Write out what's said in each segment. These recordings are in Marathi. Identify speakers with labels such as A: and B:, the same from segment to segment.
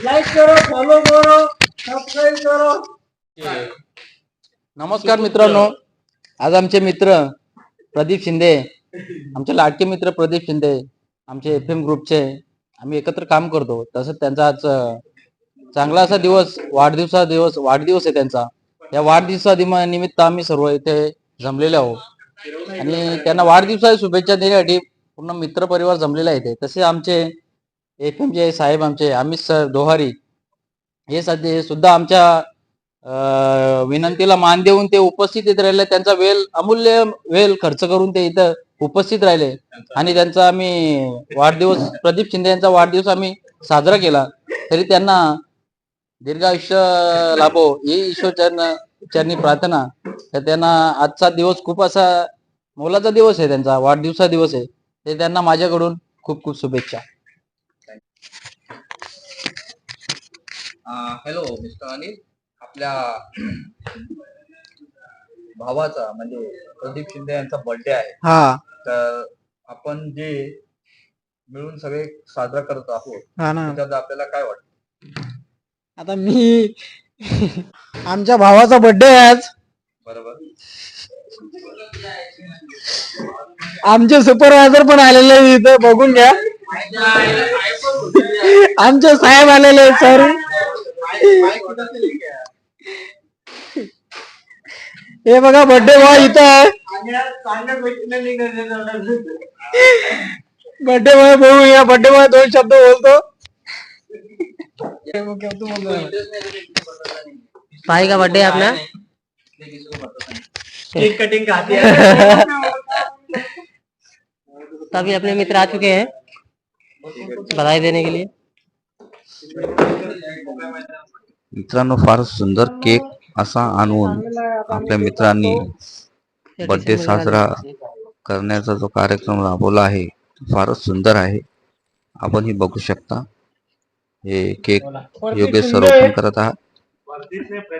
A: लाईक करो, फॉलो करो, सबस्क्राईब करो.
B: नमस्कार मित्रांनो, आज आमचे मित्र प्रदीप शिंदे, आमचे लाडके मित्र प्रदीप शिंदे, आमचे FM ग्रुपचे आम्ही एकत्र काम करतो. तसंच त्यांचा आज चांगला असा दिवस वाढदिवस आहे त्यांचा. या वाढदिवसानिमित्त आम्ही सर्व इथे जमलेले आहोत आणि त्यांना वाढदिवसाच्या शुभेच्छा देण्यासाठी पूर्ण मित्र परिवार जमलेला आहे इथे. तसे आमचे FMचे साहेब आमचे अमित सर दोहारी हे सध्या सुद्धा आमच्या विनंतीला मान देऊन ते उपस्थित येत राहिले. त्यांचा अमूल्य वेळ खर्च करून ते इथं उपस्थित राहिले आणि त्यांचा आम्ही वाढदिवस प्रदीप शिंदे यांचा वाढदिवस आम्ही साजरा केला. तरी त्यांना दीर्घायुष्य लाभो ही ईश्वरचरणी प्रार्थना. तर त्यांना आजचा दिवस खूप असा मोलाचा दिवस आहे, त्यांचा वाढदिवसा दिवस आहे. ते त्यांना माझ्याकडून खूप खूप शुभेच्छा.
C: हॅलो मिस्टर अनिल, आपल्या भावाचा म्हणजे प्रदीप शिंदे यांचा बर्थडे आहे.
A: हा
C: तर आपण जे मिळून सगळे साजरा करत आहोत त्याच्याबद्दल आपल्याला काय वाटतं?
A: आता मी आमच्या भावाचा बर्थडे आहे आज.
C: बरोबर.
A: आमचे सुपरवायझर पण आलेले आहेत इथं, बघून घ्या. आमचे साहेब आलेले आहेत सर. हे बघा बर्थडे बॉय इथं आहे. बर्थडे बॉय बघूया. बर्थडे बॉय दोन शब्द बोलतो.
D: भाई का बर्थडे अपना
A: केक कटिंग का
D: तभी अपने मित्र आ चुके हैं बधाई देने के लिए.
E: मित्रांनो, फार सुंदर केक असा आणून आपल्या मित्रांनी बर्थडे साजरा करण्याचा जो कार्यक्रम राबवला आहे फारच सुंदर आहे. आपण ही बघू शकता. हे केक योगेश सर ओपन करत आहात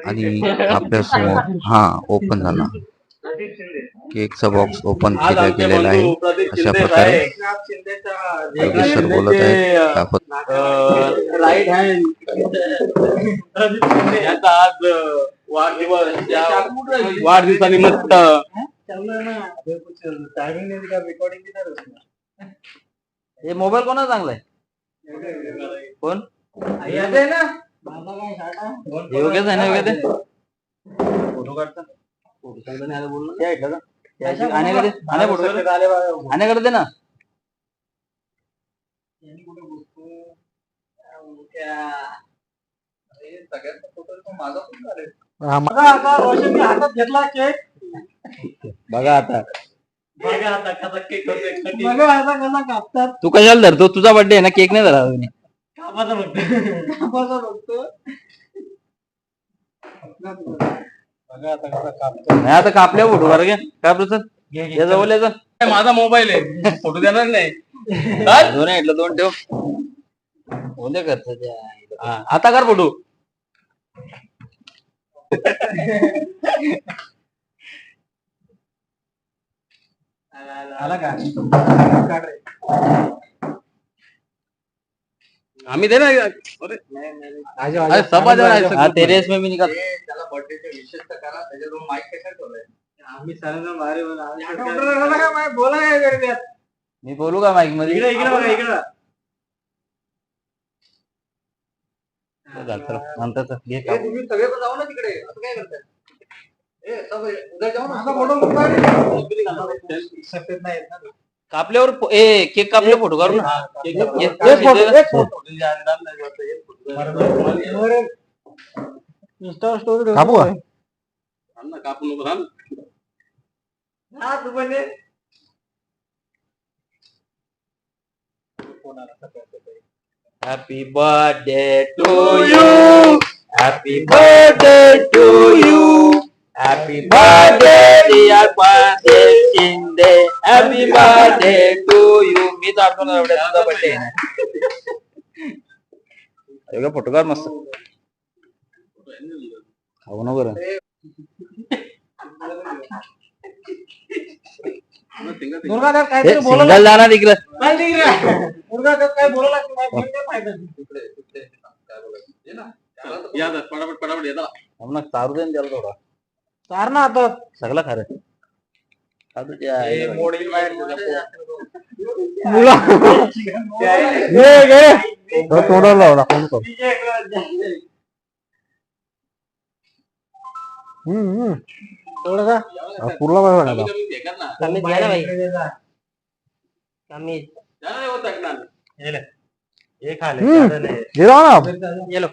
E: आणि आपल्या समोर हा ओपन झाला. केकचा बॉक्स ओपन केला गेलेला आहे. अशा प्रकारे योगेश सर बोलत आहेत.
B: राईट हँड याचा आज वाढदिवसानिमित्त हे मोबाईल कोणाचा चांगला आहे? कोण योगेश आहे ना? योगेश फोटो काढता आण्याकडे दे ना.
A: हातात घेतला केक.
B: बघा आता
A: कसा केक बघा आता कसा कापतात.
B: तू कशाला धरतो? तुझा बर्थडे आहे ना, केक नाही धरा तुम्ही.
A: कापाचा बघतो.
B: नाही आता कापल्या फोटो करा घ्या. कापलं सर या जवळ याचा माझा मोबाईल आहे, फोटो देणार नाही. दोन आहे दोन ठेव. होते करत आता कर फोटो.
A: आला का?
B: आम्ही दे ना. अरे सब आ जाओ. तेरे इसमें भी निकाल.
C: त्याला बर्थडेचे विशेष करा. त्याच्याजवळ माईक कशा ठेवलाय?
A: आम्ही सरांना बोला काय करतात.
B: मी बोलू का माईक मध्ये?
A: इकडं
B: नंतर घे.
C: तुम्ही सगळे पण जाऊ ना तिकडे. असं काय करताय? उद्या जाऊ ना.
B: कापल्यावर केक कापले फोटो काढू ना.
A: इंस्टा स्टोरी
B: कापू का?
C: कापू नको ना.
B: Happy birthday to you. Happy birthday to you. Happy birthday dear Pradeep Shinde. Happy birthday to you. मी जातो ना एवढ्या तुझा बर्थडे आहे. एवढा फोटो काढ मस्त. खाऊ नको रे.
A: दुर्गादास काहीतरी बोलला.
B: सिंगल जाणार इकडे.
A: दुर्गादास काय बोलला की नाही फायदा.
C: या तर पटापट पटापट येतात
B: आम्हाला चारू दे ना त्याला थोडा
A: चार ना आता
B: सगळं खरं चालू द्या.
C: मोडील बाहेर
A: मुलं
B: तोंडाला लावला फोन कर
A: थोडं का
B: पुरला पाहिजे
D: कमी द्या ना भाई कमी
A: हे राव ना
D: ये लो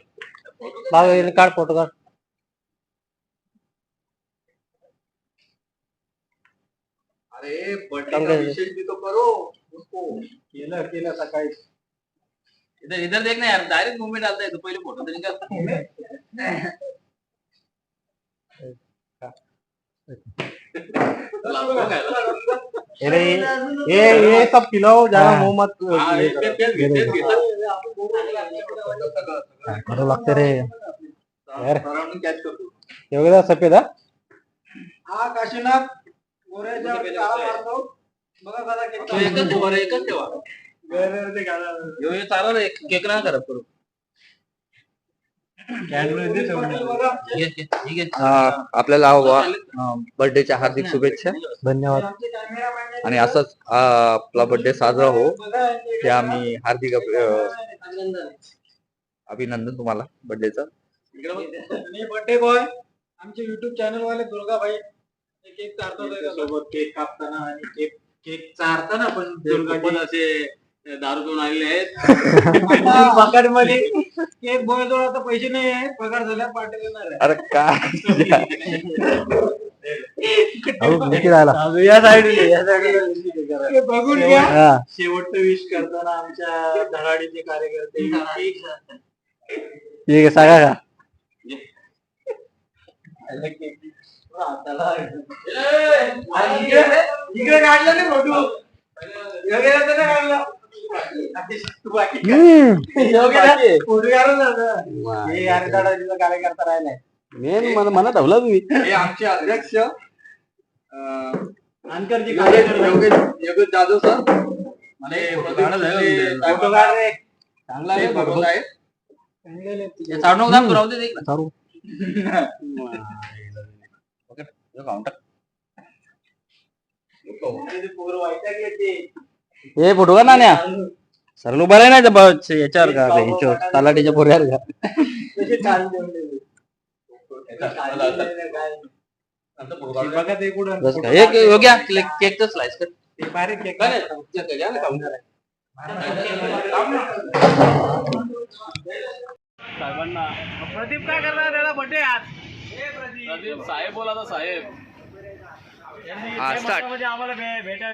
D: भाव काढ फोटो काढ
C: अरे बर्थडे का विशेष भी तो करो उसको
A: केलं सकाळी
B: इधर इधर देख ना यार डायरेक्ट मूवमेंट डालता है तो पहले फोटो तरी कर
A: ये सब खिलाओ ज्यादा मुंह मत करू लागते रे एवढा सफेद हा काशीनाथ गोऱ्याच्या काळा मारतो बघा कसा
B: तो एकच ठेवा रे एकच ठेवा हे चालू रे केक ना खराब करू
E: आपल्याला बर्थडेच्या हार्दिक शुभेच्छा.
A: धन्यवाद
E: आणि असंच आपला बर्थडे साजरा हो ते आम्ही हार्दिक अभिनंदन तुम्हाला बर्थडेचं.
A: बर्थडे बॉय आमचे युट्यूब चॅनल वाले दुर्गा भाई केक चारतो सोबत केक कापताना आणि केक केक चारताना पण दुर्गा असे दारू पिऊन आलेले आहेत पगार मध्ये केक बॉय जवळ आता पैसे नाही आहे पगार झाल्यावर पार्टी देणार आहे.
E: अरे काय
A: या साईड बघून घ्या शेवटचं विश करताना आमच्या धडाडीचे कार्यकर्ते सांगा का इकडे काढला नाही फोटो कार्यकर्ता राहिलाय
B: मेन मला ठेवला तुम्ही
C: हे आमचे अध्यक्ष
A: जानकरजी
C: योगेश जाधव सर
A: फोटो काढ रे
C: चांगला आहे भगवत आहे
B: चाडू नको दाब राहू दे देख ना चारू हे फोटो का नाण्या सरलो बरं नाही तर याच्यावर का ह्याच्यावर तलाठीच्या पोऱ्यावर का
A: बघा ते कुठं
B: बस का एक योग्य केकचं स्लाइस कर
A: ते बारीक केक प्रदीप काय करणार त्याला बर्थडे आज
C: प्रदीप साहेब बोला साहेब
E: स्टार्ट
A: आम्हाला भेटा